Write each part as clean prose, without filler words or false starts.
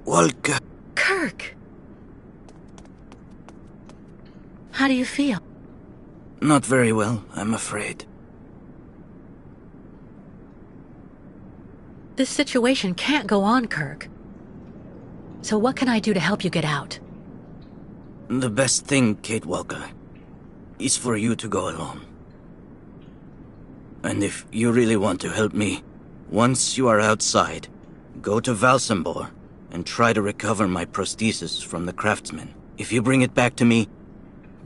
Walker. Kirk! How do you feel? Not very well, I'm afraid. This situation can't go on, Kirk. So what can I do to help you get out? The best thing, Kate Walker, is for you to go alone. And if you really want to help me, once you are outside, go to Valsambor and try to recover my prosthesis from the craftsman. If you bring it back to me,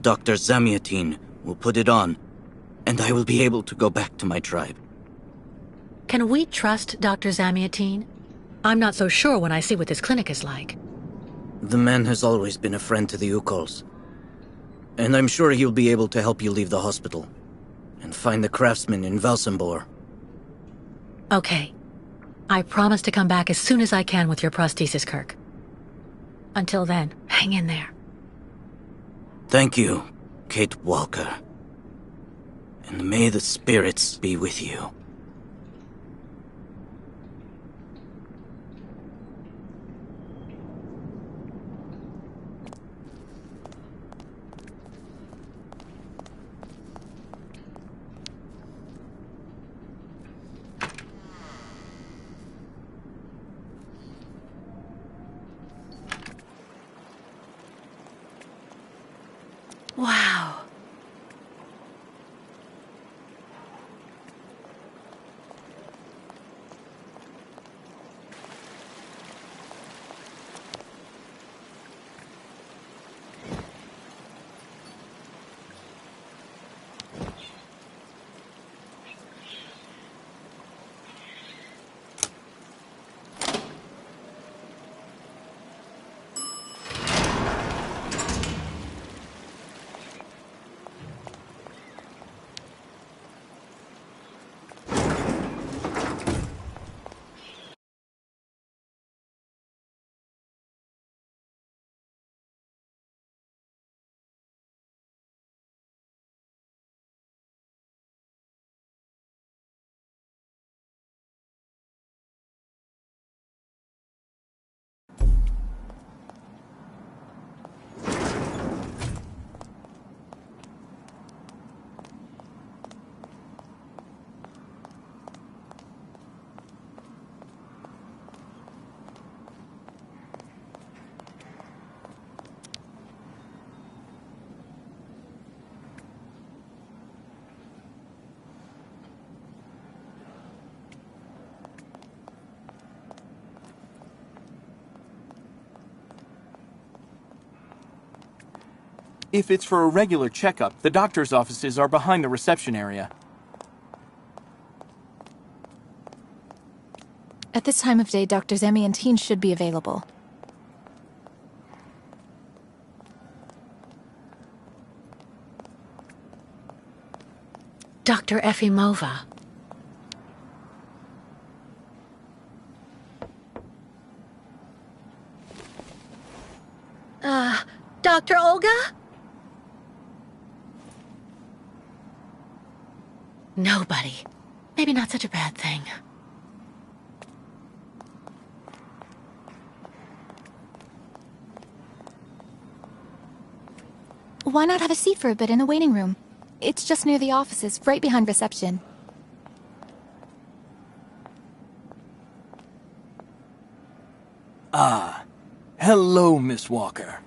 Dr. Zamiatine will put it on, and I will be able to go back to my tribe. Can we trust Dr. Zamiatine? I'm not so sure when I see what this clinic is like. The man has always been a friend to the Ukols, and I'm sure he'll be able to help you leave the hospital and find the craftsman in Valsambor. Okay. I promise to come back as soon as I can with your prosthesis, Kirk. Until then, hang in there. Thank you, Kate Walker. And may the spirits be with you. Wow. If it's for a regular checkup, the doctor's offices are behind the reception area. At this time of day, Dr. Zamiantine should be available. Dr. Efimova. Dr. Olga? Nobody. Maybe not such a bad thing. Why not have a seat for a bit in the waiting room? It's just near the offices, right behind reception. Ah, hello, Miss Walker.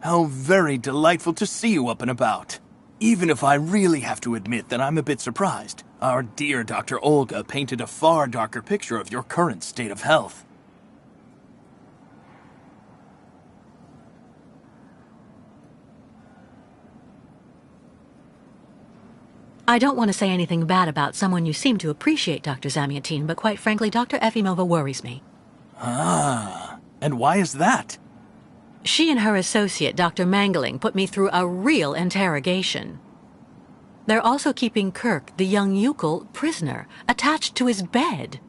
How very delightful to see you up and about. Even if I really have to admit that I'm a bit surprised. Our dear Dr. Olga painted a far darker picture of your current state of health. I don't want to say anything bad about someone you seem to appreciate, Dr. Zamiatine, but quite frankly, Dr. Efimova worries me. Ah, and why is that? She and her associate, Dr. Mangling, put me through a real interrogation. They're also keeping Kirk, the young Ukol, prisoner, attached to his bed.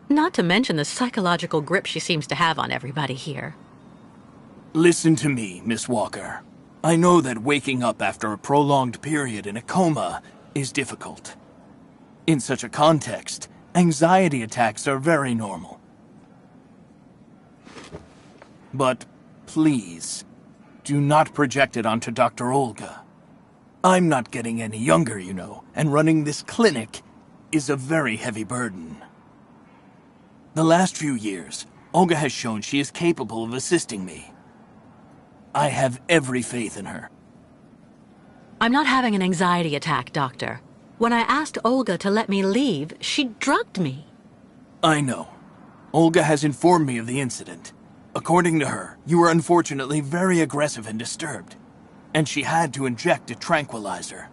Not to mention the psychological grip she seems to have on everybody here. Listen to me, Miss Walker. I know that waking up after a prolonged period in a coma is difficult. In such a context, anxiety attacks are very normal. But please, do not project it onto Dr. Olga. I'm not getting any younger, you know, and running this clinic is a very heavy burden. The last few years, Olga has shown she is capable of assisting me. I have every faith in her. I'm not having an anxiety attack, Doctor. When I asked Olga to let me leave, she drugged me. I know. Olga has informed me of the incident. According to her, you were unfortunately very aggressive and disturbed, and she had to inject a tranquilizer.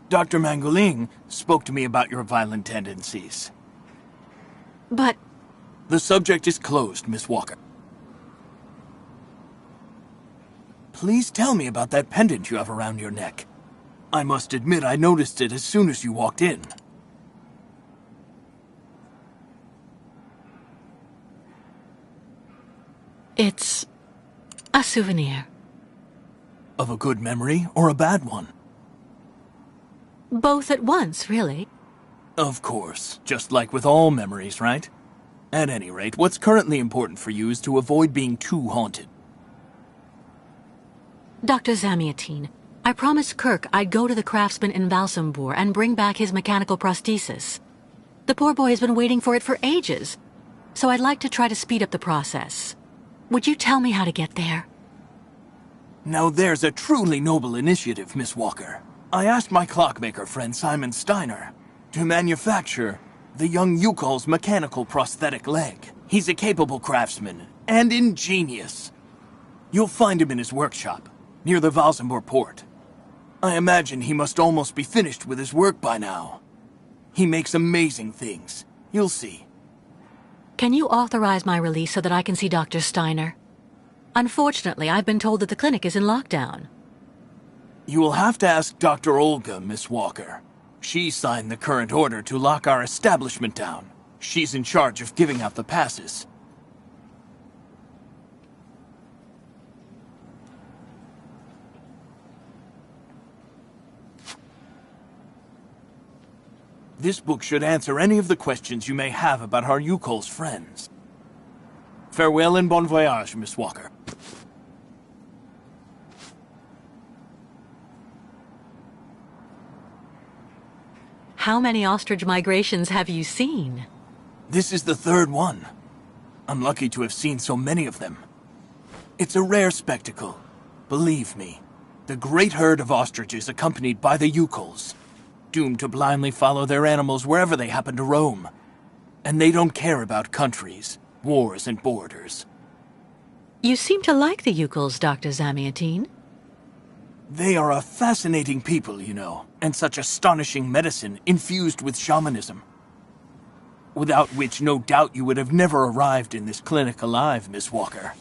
Dr. Mangoling spoke to me about your violent tendencies. But... The subject is closed, Miss Walker. Please tell me about that pendant you have around your neck. I must admit I noticed it as soon as you walked in. it's a souvenir. Of a good memory or a bad one? Both at once, really. Of course, just like with all memories, right? At any rate, what's currently important for you is to avoid being too haunted. Dr. Zamiatine, I promised Kirk I'd go to the craftsman in Valsambor and bring back his mechanical prosthesis. The poor boy has been waiting for it for ages, so I'd like to try to speed up the process. Would you tell me how to get there? Now there's a truly noble initiative, Miss Walker. I asked my clockmaker friend Simon Steiner to manufacture the young Yukol's mechanical prosthetic leg. He's a capable craftsman and ingenious. You'll find him in his workshop, near the Valsambor port. I imagine he must almost be finished with his work by now. He makes amazing things. You'll see. Can you authorize my release so that I can see Dr. Steiner? Unfortunately, I've been told that the clinic is in lockdown. You will have to ask Dr. Olga, Miss Walker. She signed the current order to lock our establishment down. She's in charge of giving out the passes. This book should answer any of the questions you may have about our Yukol's friends. Farewell and bon voyage, Miss Walker. How many ostrich migrations have you seen? This is the third one. I'm lucky to have seen so many of them. It's a rare spectacle. Believe me, the great herd of ostriches accompanied by the Yukols, doomed to blindly follow their animals wherever they happen to roam. And they don't care about countries, wars, and borders. You seem to like the Yukols, Dr. Zamiatine. They are a fascinating people, you know, and such astonishing medicine infused with shamanism. Without which, no doubt, you would have never arrived in this clinic alive, Miss Walker.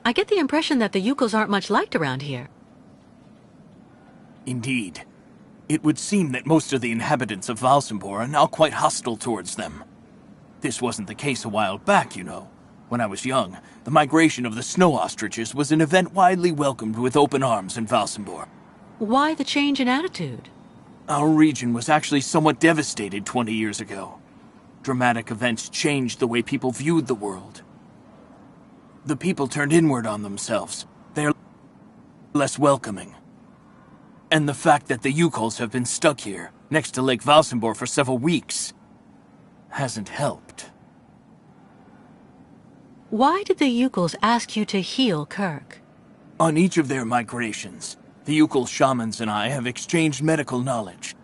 I get the impression that the Yukols aren't much liked around here. Indeed. It would seem that most of the inhabitants of Valsambor are now quite hostile towards them. This wasn't the case a while back, you know. When I was young, the migration of the snow ostriches was an event widely welcomed with open arms in Valsambor. Why the change in attitude? Our region was actually somewhat devastated 20 years ago. Dramatic events changed the way people viewed the world. The people turned inward on themselves. They are less welcoming. And the fact that the Yukols have been stuck here, next to Lake Valsambor for several weeks, hasn't helped. Why did the Yukols ask you to heal Kirk? On each of their migrations, the Yukol shamans and I have exchanged medical knowledge.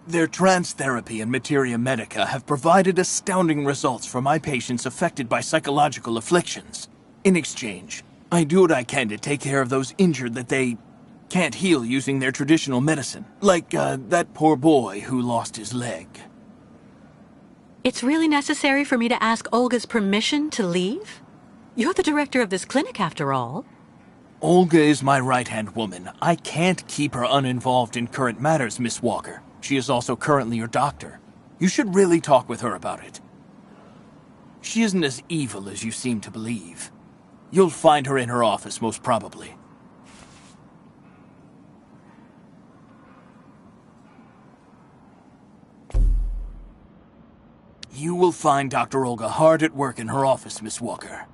Their trance therapy and materia medica have provided astounding results for my patients affected by psychological afflictions. In exchange, I do what I can to take care of those injured that they can't heal using their traditional medicine. Like, that poor boy who lost his leg. It's really necessary for me to ask Olga's permission to leave? You're the director of this clinic, after all. Olga is my right-hand woman. I can't keep her uninvolved in current matters, Miss Walker. She is also currently your doctor. You should really talk with her about it. She isn't as evil as you seem to believe. You'll find her in her office, most probably. You will find Dr. Olga hard at work in her office, Miss Walker.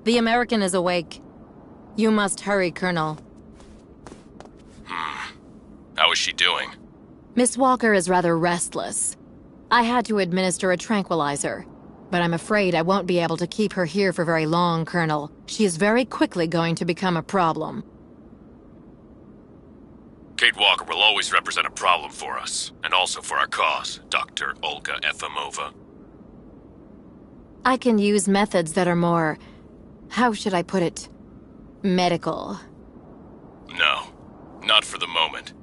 The American is awake. You must hurry, Colonel. How is she doing? Miss Walker is rather restless. I had to administer a tranquilizer, but I'm afraid I won't be able to keep her here for very long, Colonel. She is very quickly going to become a problem. Kate Walker will always represent a problem for us, and also for our cause, Dr. Olga Efimova. I can use methods that are more... how should I put it? Medical. No, not for the moment.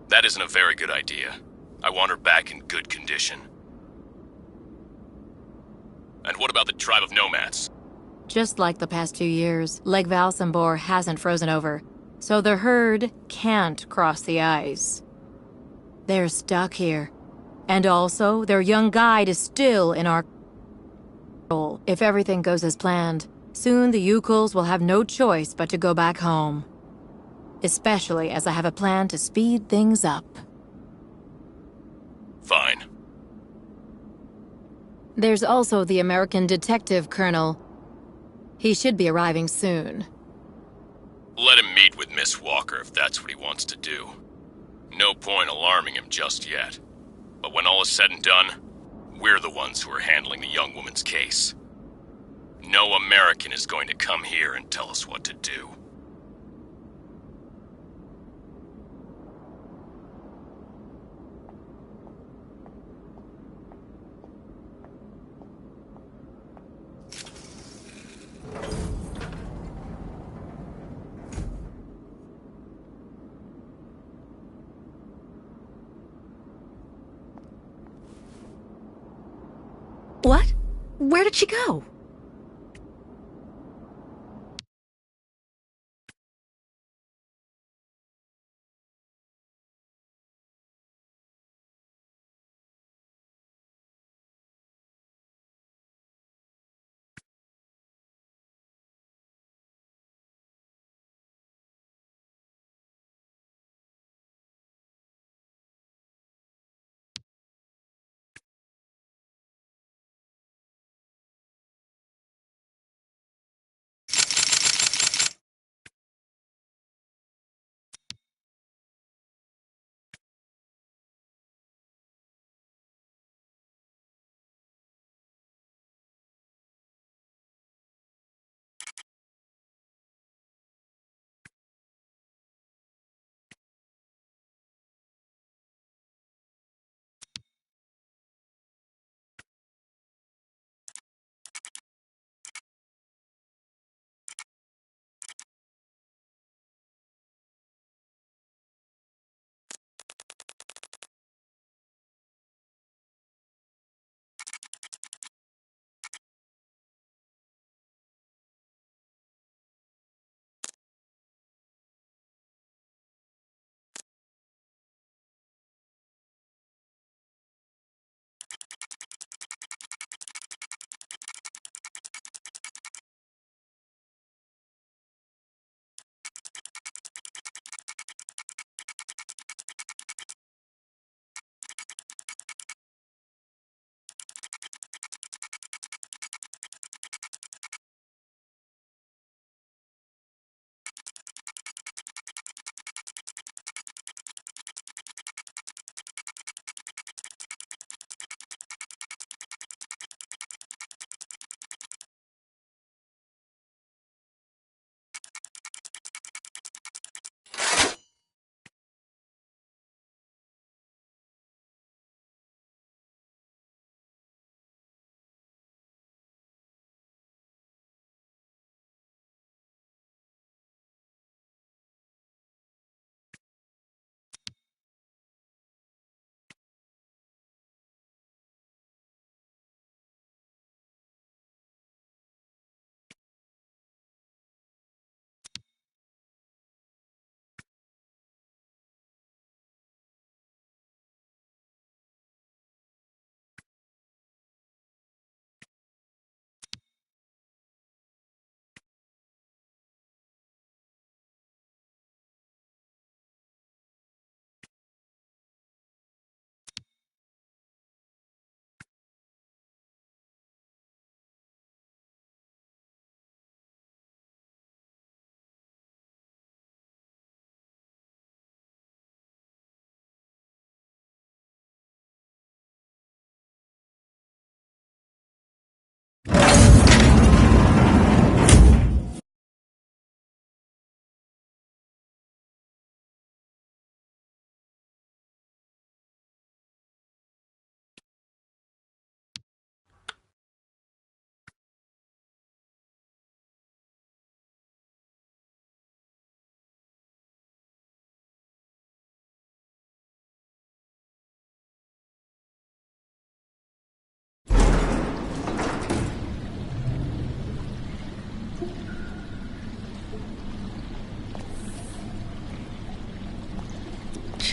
That isn't a very good idea. I want her back in good condition. And what about the tribe of nomads? Just like the past 2 years, Lake Valsambor hasn't frozen over, so the herd can't cross the ice. They're stuck here. And also, their young guide is still in our control. If everything goes as planned, soon the Yukuls will have no choice but to go back home. Especially as I have a plan to speed things up. Fine. There's also the American detective, Colonel. He should be arriving soon. Let him meet with Miss Walker if that's what he wants to do. No point alarming him just yet. But when all is said and done, we're the ones who are handling the young woman's case. No American is going to come here and tell us what to do. What? Where did she go?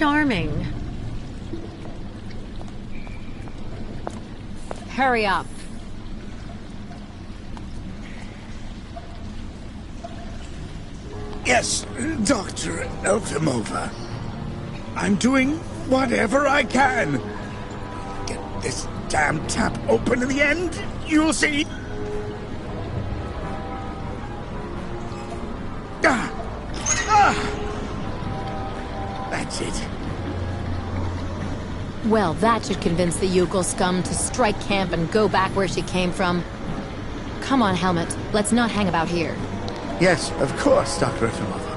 Charming. Hurry up. Yes, Dr. Elfimova. I'm doing whatever I can. Get this damn tap open in the end, you'll see. That's it. Well, that should convince the Yukel scum to strike camp and go back where she came from. Come on, Helmet. Let's not hang about here. Yes, of course, Dr. Efimova.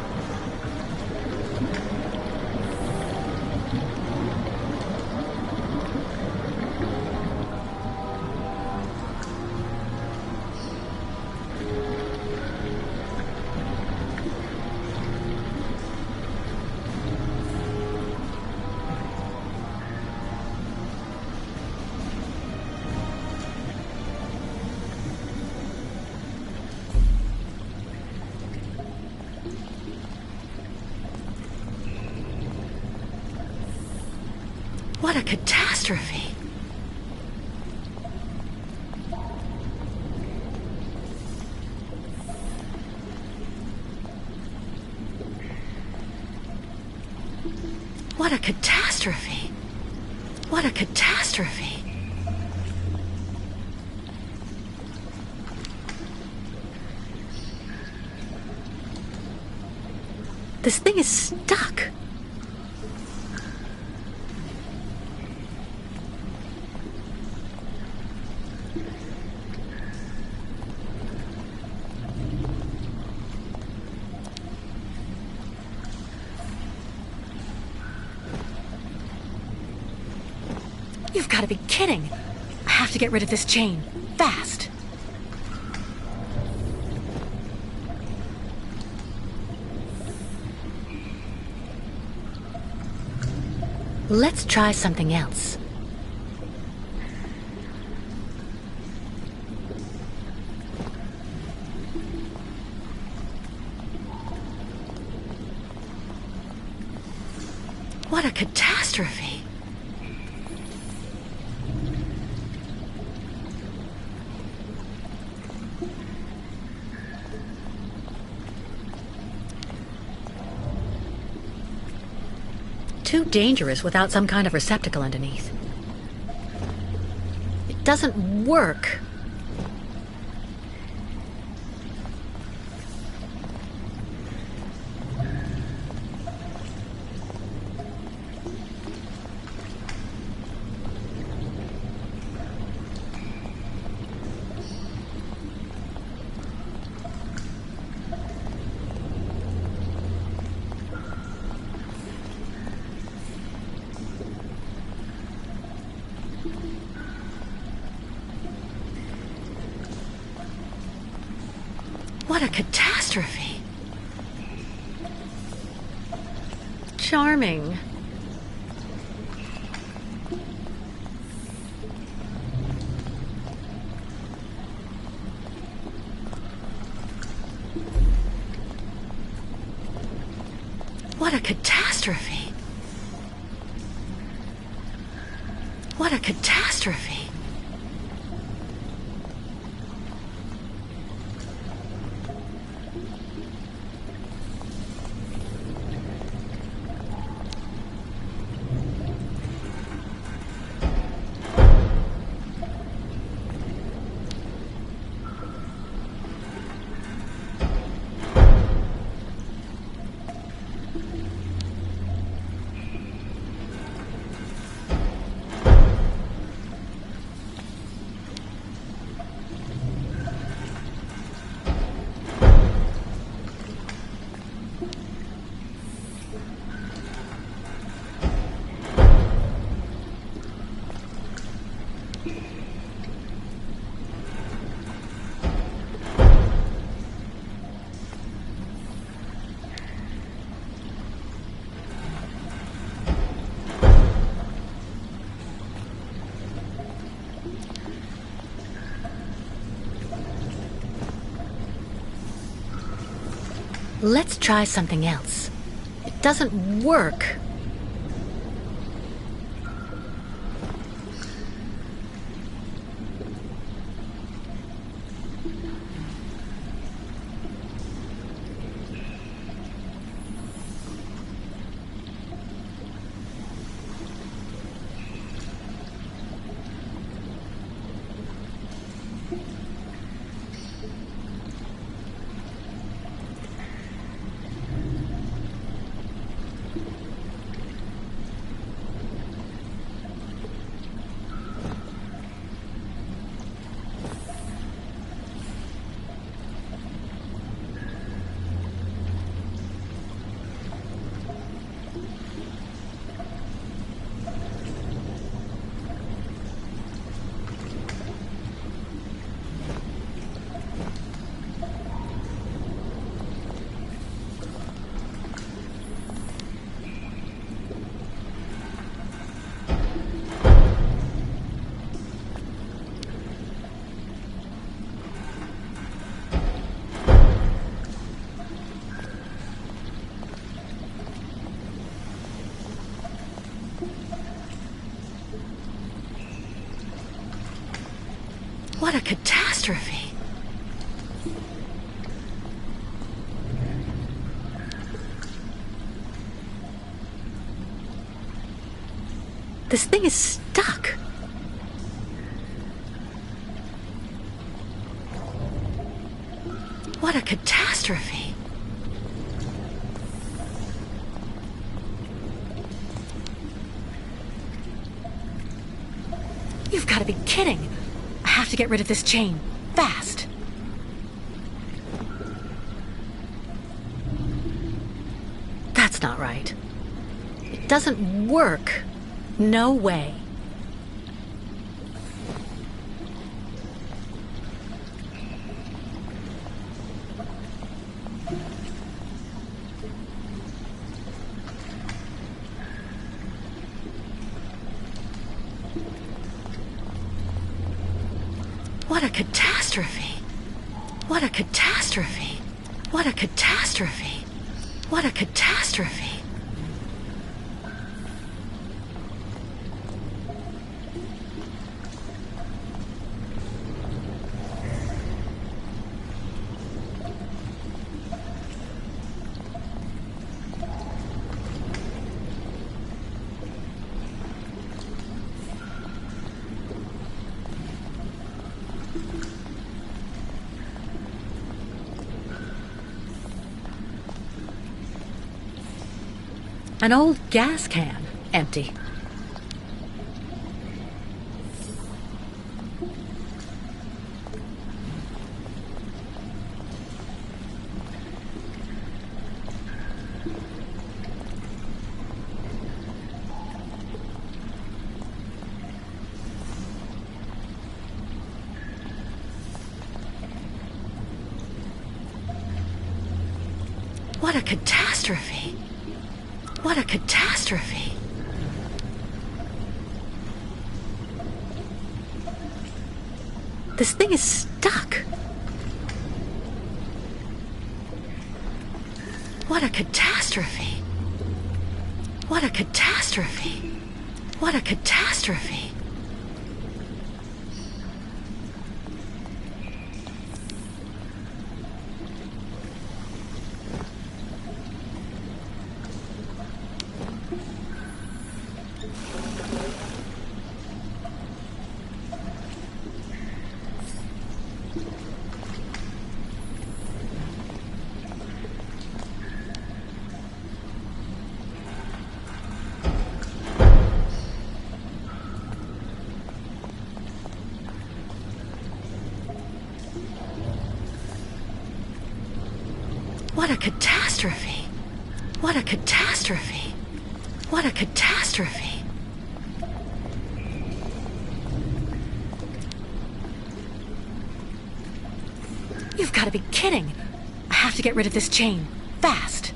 What a catastrophe. What a catastrophe. What a catastrophe. This thing is stuck. You've got to be kidding. I have to get rid of this chain. Fast. Let's try something else. What a catastrophe. Too dangerous without some kind of receptacle underneath. It doesn't work. What a catastrophe. Charming. What a catastrophe. What a catastrophe. Let's try something else. It doesn't work. What a catastrophe! This thing is stuck. What a catastrophe! You've got to be kidding! I have to get rid of this chain. Fast! That's not right. It doesn't work. No way. What a catastrophe! What a catastrophe! What a catastrophe! What a catastrophe! An old gas can, empty. What a catastrophe! What a catastrophe! This thing is stuck. What a catastrophe! What a catastrophe! What a catastrophe! What a catastrophe! What a catastrophe! What a catastrophe! You've got to be kidding! I have to get rid of this chain. Fast!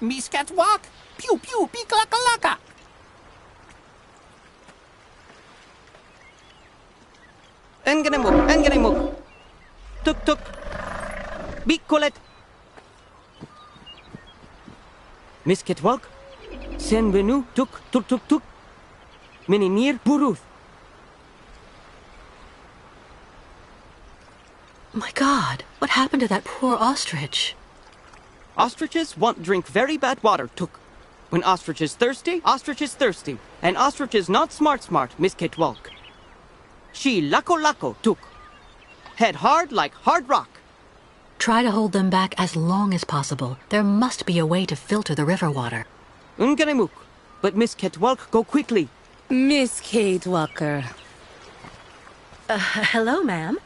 Miss Catwalk? Pew pew, piklakalaka. Enganimuk. Tuk. Bikolet. Miss Catwalk? Sen venu tuk. Meninir buruth. My God, what happened to that poor ostrich? Ostriches want drink very bad water, tuk. When ostrich is thirsty, And ostrich is not smart, Miss Catwalk. She lako, tuk. Head hard like hard rock. Try to hold them back as long as possible. There must be a way to filter the river water. Unganimuk. But Miss Catwalk, go quickly. Miss Kate Walker. Hello, ma'am.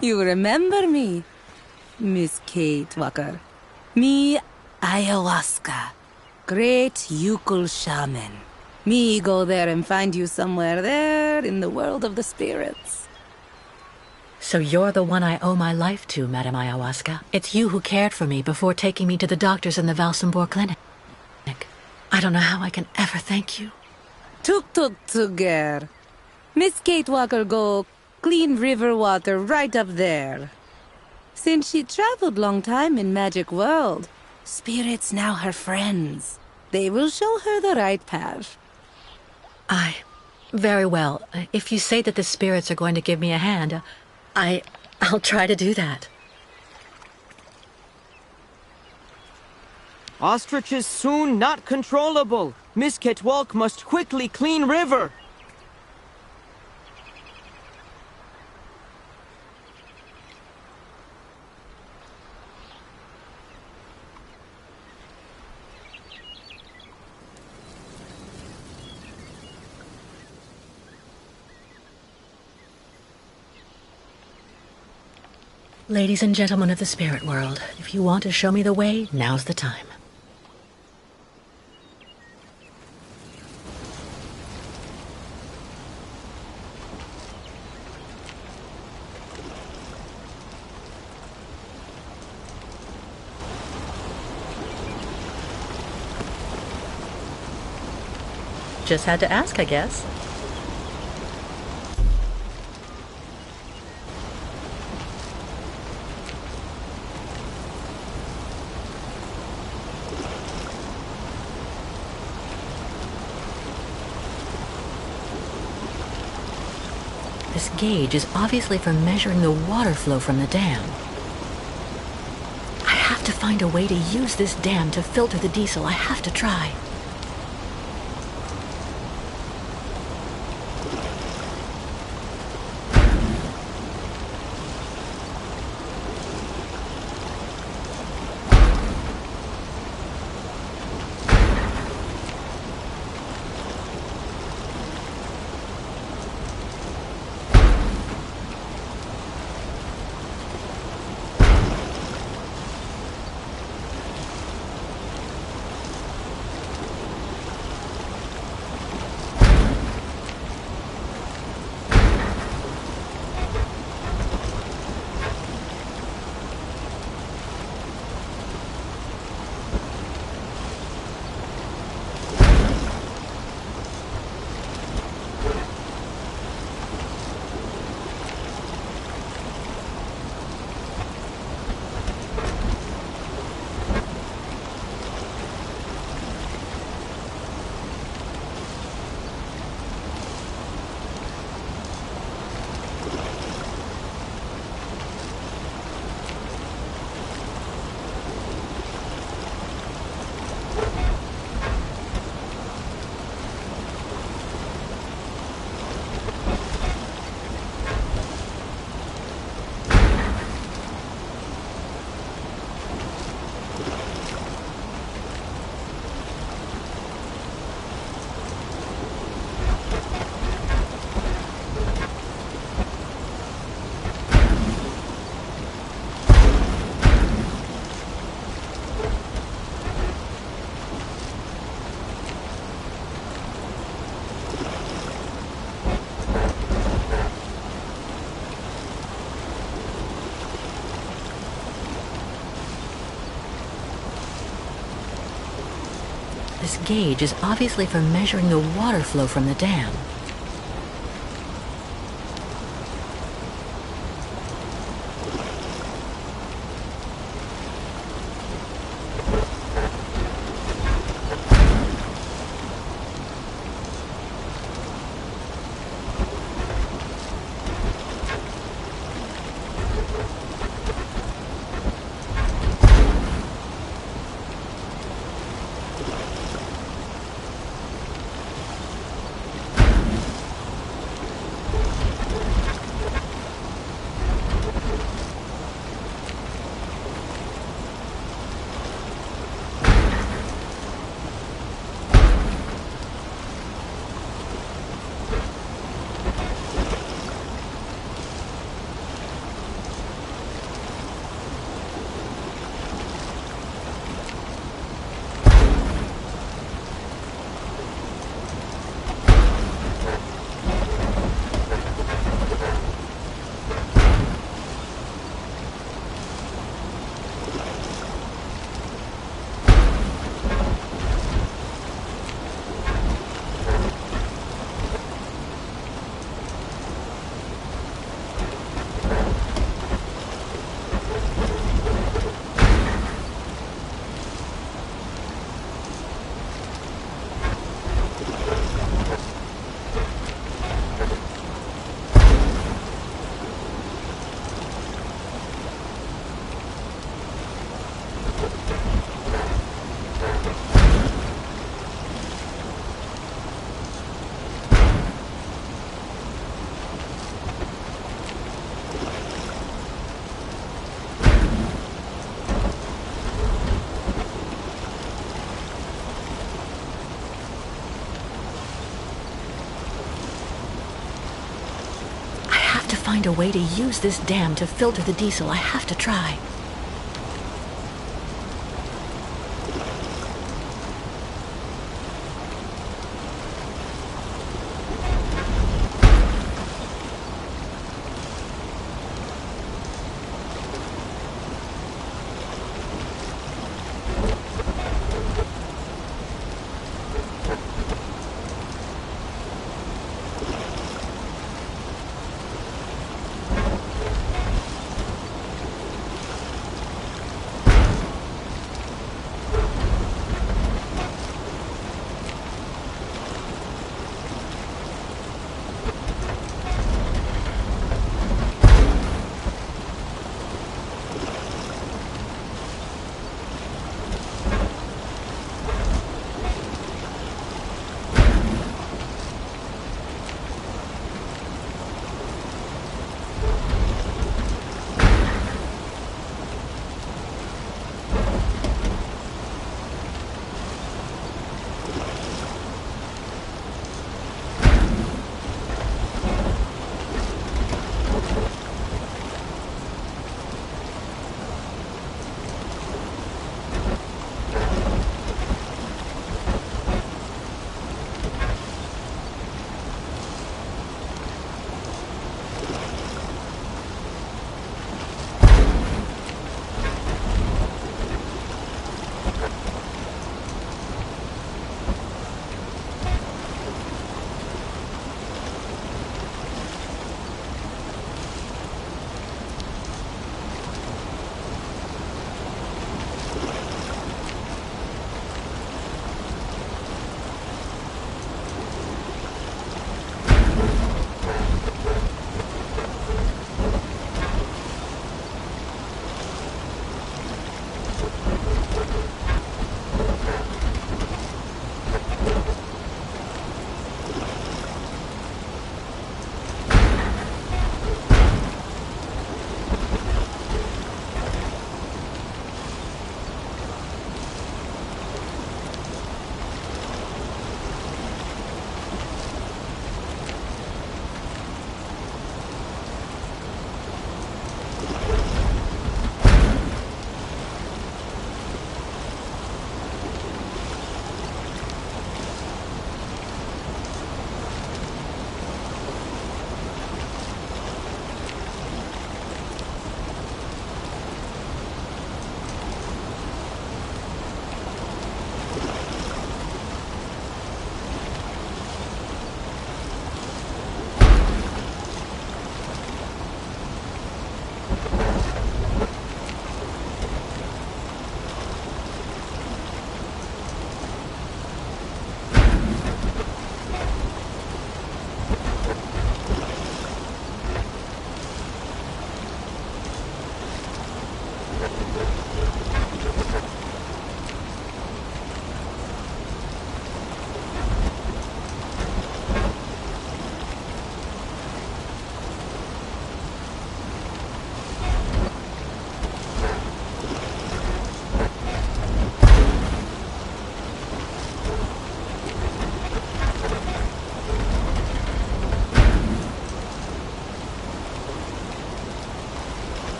You remember me, Miss Kate Walker. Me, ayahuasca. Great Yukul shaman. Me go there and find you somewhere there in the world of the spirits. So you're the one I owe my life to, Madame Ayahuasca. It's you who cared for me before taking me to the doctors in the Valsambor clinic. I don't know how I can ever thank you. Tuk, girl. Miss Kate Walker go clean river water right up there. Since she traveled long time in magic world, spirits now her friends. They will show her the right path. Very well. If you say that the spirits are going to give me a hand, I'll try to do that. Ostrich is soon not controllable. Miss Catwalk must quickly clean river. Ladies and gentlemen of the spirit world, if you want to show me the way, now's the time. Just had to ask, I guess. This gauge is obviously for measuring the water flow from the dam. I have to find a way to use this dam to filter the diesel. I have to try. This gauge is obviously for measuring the water flow from the dam. Find a way to use this dam to filter the diesel. I have to try.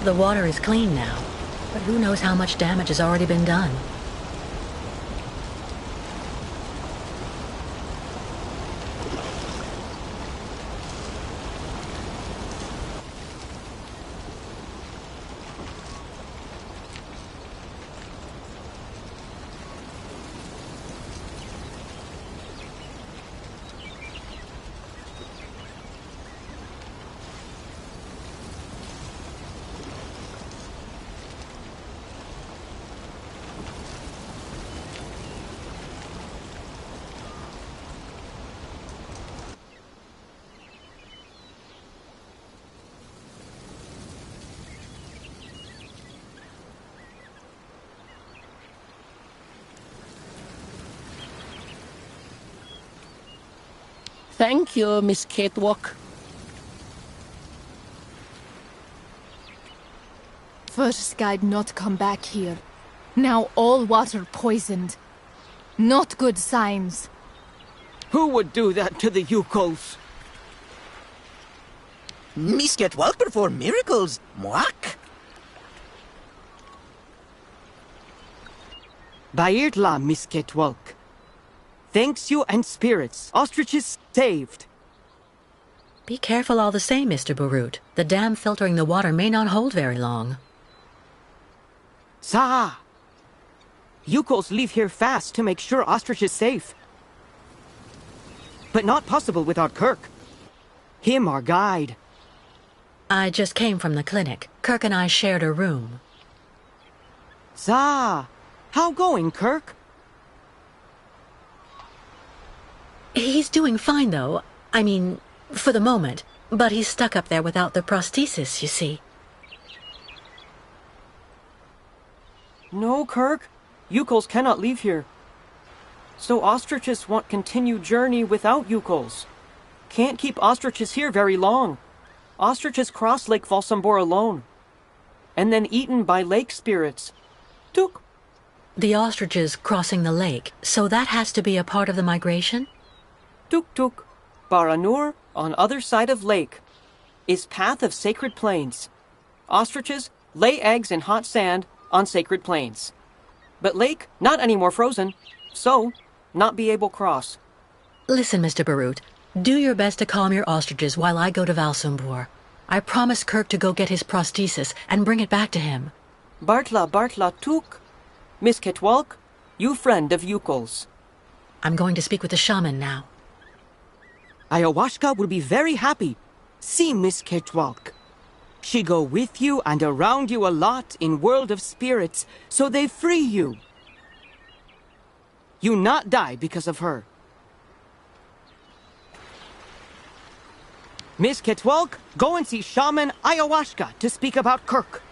The water is clean now, but who knows how much damage has already been done. Thank you, Miss Catwalk. First guide not come back here. Now all water poisoned. Not good signs. Who would do that to the Yukos? Miss Catwalk perform miracles. Mwak. Bairtla, Miss Catwalk. Thanks you and spirits. Ostriches saved. Be careful all the same, Mr. Barut. The dam filtering the water may not hold very long. Sa! Yukos leave here fast to make sure Ostrich is safe. But not possible without Kirk. Him our guide. I just came from the clinic. Kirk and I shared a room. Sa! How going, Kirk? He's doing fine, though. I mean, for the moment. But he's stuck up there without the prosthesis, you see. No, Kirk. Yukos cannot leave here. So ostriches want continued journey without Yukos. Can't keep ostriches here very long. Ostriches cross Lake Valsambor alone. And then eaten by lake spirits. Tuk. The ostriches crossing the lake, so that has to be a part of the migration? Tuk Tuk. Baranur, on other side of lake, is path of sacred plains. Ostriches lay eggs in hot sand on sacred plains. But lake, not anymore frozen, so not be able cross. Listen, Mr. Barut, do your best to calm your ostriches while I go to Valsambor. I promised Kirk to go get his prosthesis and bring it back to him. Bartla Tuk. Miss Catwalk, you friend of Yukos. I'm going to speak with the shaman now. Ayahuasca will be very happy. See Miss Catwalk. She go with you and around you a lot in world of spirits, so they free you. You not die because of her. Miss Catwalk, go and see Shaman Ayahuasca to speak about Kirk.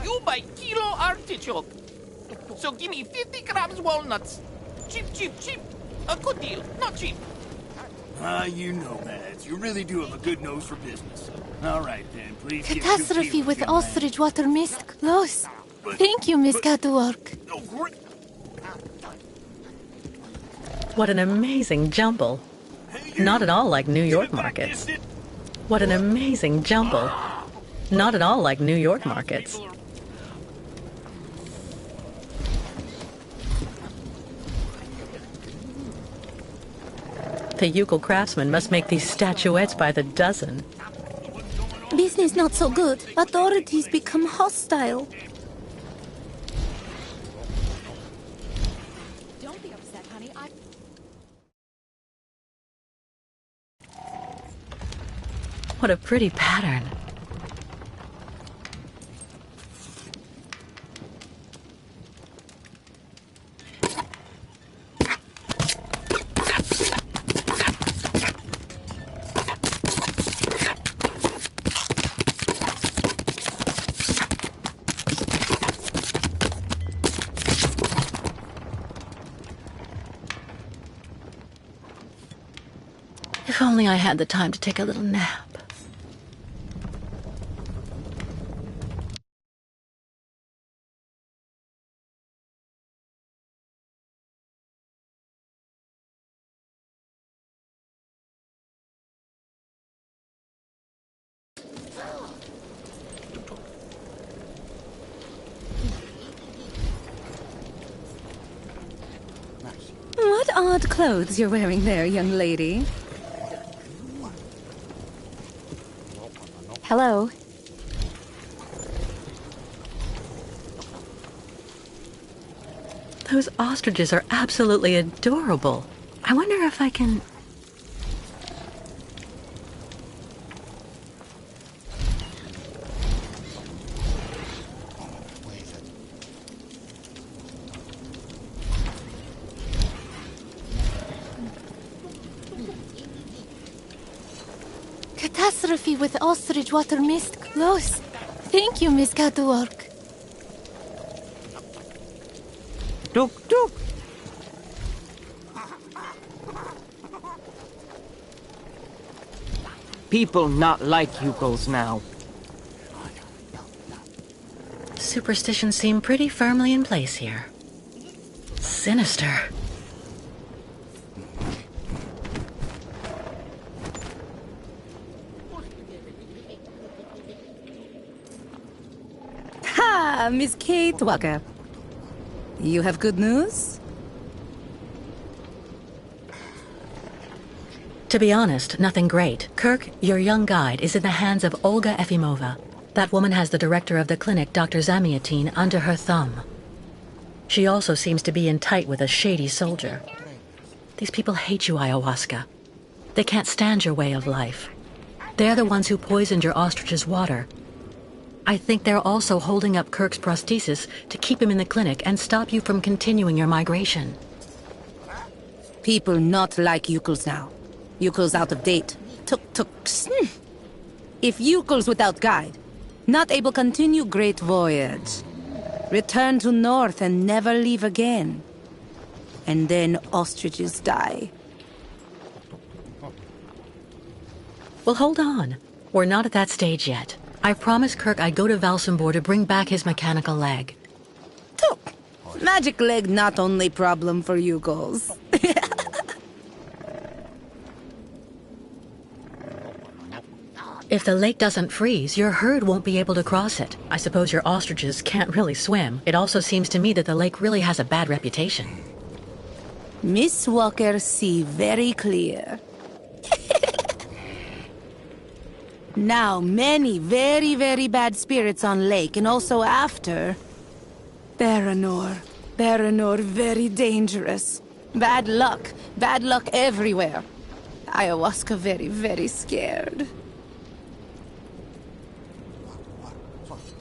You buy kilo artichoke. So give me 50 grams walnuts. Cheap, cheap, cheap. A good deal, not cheap. You know, Mads, you really do have a good nose for business. All right, then, please get 2 Catastrophe kilos, with young ostrich water mist close. Thank you, Miss Catwalk. man. Oh, great. What an amazing jumble. Not at all like New York markets. What an amazing jumble. Not at all like New York markets. The Yukon craftsmen must make these statuettes by the dozen. Business not so good. Authorities become hostile. Don't be upset, honey. What a pretty pattern. If only I had the time to take a little nap. What odd clothes you're wearing there, young lady. Hello. Those ostriches are absolutely adorable. I wonder if I can... Catastrophe with ostrich water mist close. Thank you, Miss Catwalk. Tuk tuk. People not like Yukos now. Superstitions seem pretty firmly in place here. Sinister. Ha, Miss Kate Walker. You have good news? To be honest, nothing great. Kirk, your young guide, is in the hands of Olga Efimova. That woman has the director of the clinic, Dr. Zamiatine, under her thumb. She also seems to be in tight with a shady soldier. These people hate you, Ayahuasca. They can't stand your way of life. They're the ones who poisoned your ostrich's water. I think they're also holding up Kirk's prosthesis to keep him in the clinic and stop you from continuing your migration. People not like Yukos now. Yukos out of date. Tuk-tuks. If Yukos without guide, not able continue great voyage. Return to north and never leave again. And then ostriches die. Well, hold on. We're not at that stage yet. I promised Kirk I'd go to Valsambor to bring back his mechanical leg. Tuk. Magic leg not only problem for Yukos. If the lake doesn't freeze, your herd won't be able to cross it. I suppose your ostriches can't really swim. It also seems to me that the lake really has a bad reputation. Miss Walker see very clear. Now, many very, very bad spirits on lake, and also after. Baranor. Baranor very dangerous. Bad luck everywhere. Ayahuasca very, very scared.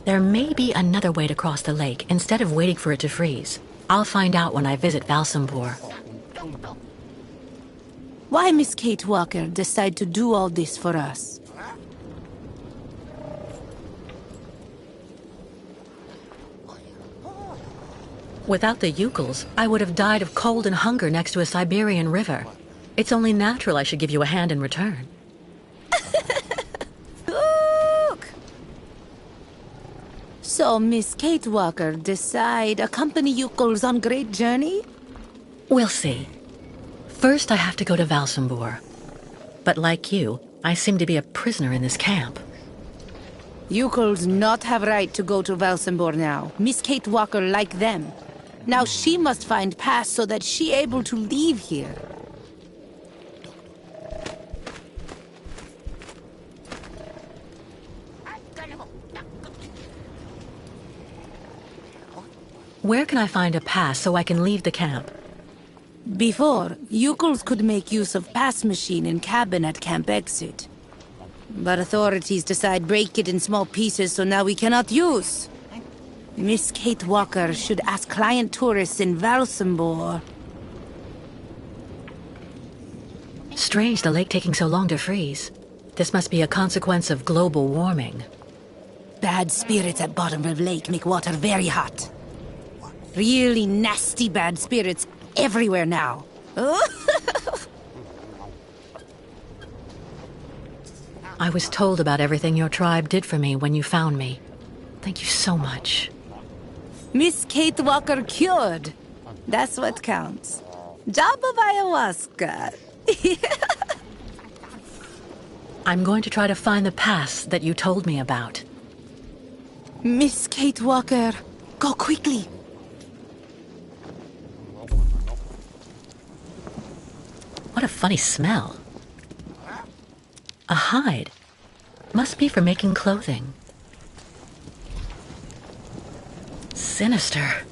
There may be another way to cross the lake instead of waiting for it to freeze. I'll find out when I visit Valsambor. Why Miss Kate Walker decide to do all this for us? Without the Yukos, I would have died of cold and hunger next to a Siberian river. It's only natural I should give you a hand in return. Look! So Miss Kate Walker decide accompany Yukos on great journey? We'll see. First, I have to go to Valsambor. But like you, I seem to be a prisoner in this camp. Yukos not have right to go to Valsambor now. Miss Kate Walker like them. Now she must find pass so that she able to leave here. Where can I find a pass so I can leave the camp? Before, Yukels could make use of pass machine in cabin at camp exit. But authorities decide break it in small pieces, so now we cannot use. Miss Kate Walker should ask client tourists in Valsambor. Strange the lake taking so long to freeze. This must be a consequence of global warming. Bad spirits at bottom of lake make water very hot. Really nasty bad spirits everywhere now. I was told about everything your tribe did for me when you found me. Thank you so much. Miss Kate Walker cured. That's what counts. Job of ayahuasca. I'm going to try to find the pass that you told me about. Miss Kate Walker, go quickly. What a funny smell. A hide. Must be for making clothing. Sinister.